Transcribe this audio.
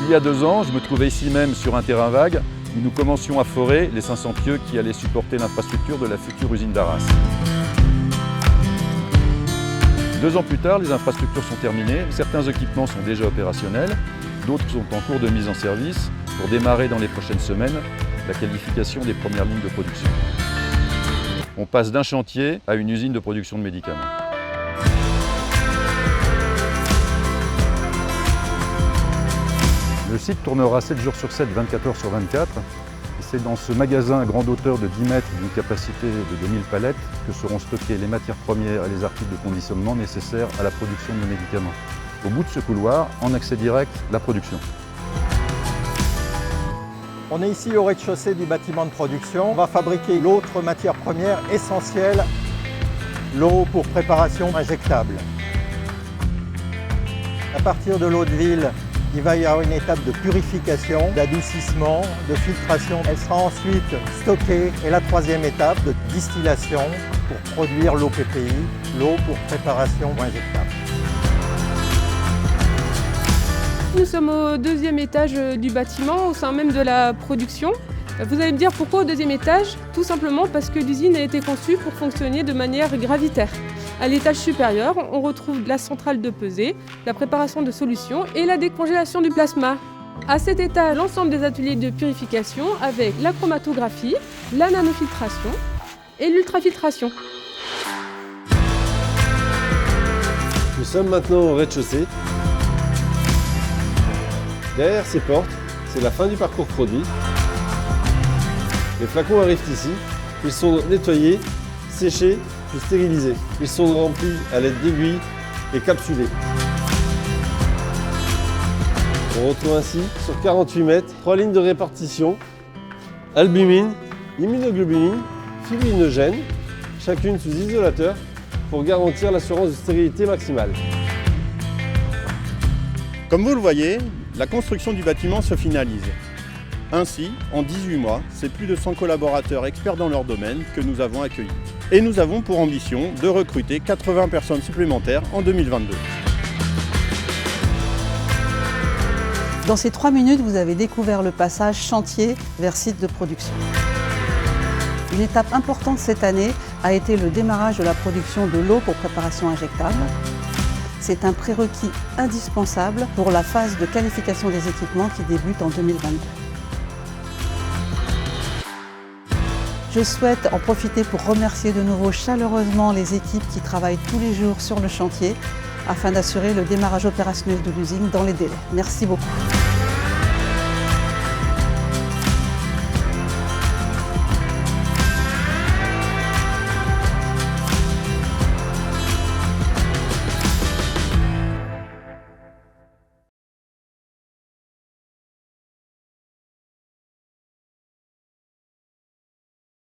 Il y a 2 ans, je me trouvais ici même sur un terrain vague où nous commencions à forer les 500 pieux qui allaient supporter l'infrastructure de la future usine d'Arras. 2 ans plus tard, les infrastructures sont terminées, certains équipements sont déjà opérationnels, d'autres sont en cours de mise en service pour démarrer dans les prochaines semaines la qualification des premières lignes de production. On passe d'un chantier à une usine de production de médicaments. Le site tournera 7 jours sur 7, 24 heures sur 24. Et c'est dans ce magasin à grande hauteur de 10 mètres d'une capacité de 2000 palettes que seront stockées les matières premières et les articles de conditionnement nécessaires à la production de nos médicaments. Au bout de ce couloir, en accès direct, la production. On est ici au rez-de-chaussée du bâtiment de production. On va fabriquer l'autre matière première essentielle, l'eau pour préparation injectable. À partir de l'eau de ville, il va y avoir une étape de purification, d'adoucissement, de filtration. Elle sera ensuite stockée. Et la 3e étape de distillation pour produire l'eau PPI, l'eau pour préparation injectable. Nous sommes au 2e étage du bâtiment, au sein même de la production. Vous allez me dire pourquoi au 2e étage? Tout simplement parce que l'usine a été conçue pour fonctionner de manière gravitaire. À l'étage supérieur, on retrouve la centrale de pesée, la préparation de solutions et la décongélation du plasma. À cet étage, l'ensemble des ateliers de purification avec la chromatographie, la nanofiltration et l'ultrafiltration. Nous sommes maintenant au rez-de-chaussée. Derrière ces portes, c'est la fin du parcours produit. Les flacons arrivent ici, ils sont nettoyés, séchés, puis stérilisés. Ils sont remplis à l'aide d'aiguilles et capsulés. On retrouve ainsi sur 48 mètres 3 lignes de répartition, albumine, immunoglobuline, fibrinogène, chacune sous isolateur pour garantir l'assurance de stérilité maximale. Comme vous le voyez, la construction du bâtiment se finalise. Ainsi, en 18 mois, c'est plus de 100 collaborateurs experts dans leur domaine que nous avons accueillis. Et nous avons pour ambition de recruter 80 personnes supplémentaires en 2022. Dans ces 3 minutes, vous avez découvert le passage chantier vers site de production. Une étape importante cette année a été le démarrage de la production de l'eau pour préparation injectable. C'est un prérequis indispensable pour la phase de qualification des équipements qui débute en 2022. Je souhaite en profiter pour remercier de nouveau chaleureusement les équipes qui travaillent tous les jours sur le chantier afin d'assurer le démarrage opérationnel de l'usine dans les délais. Merci beaucoup.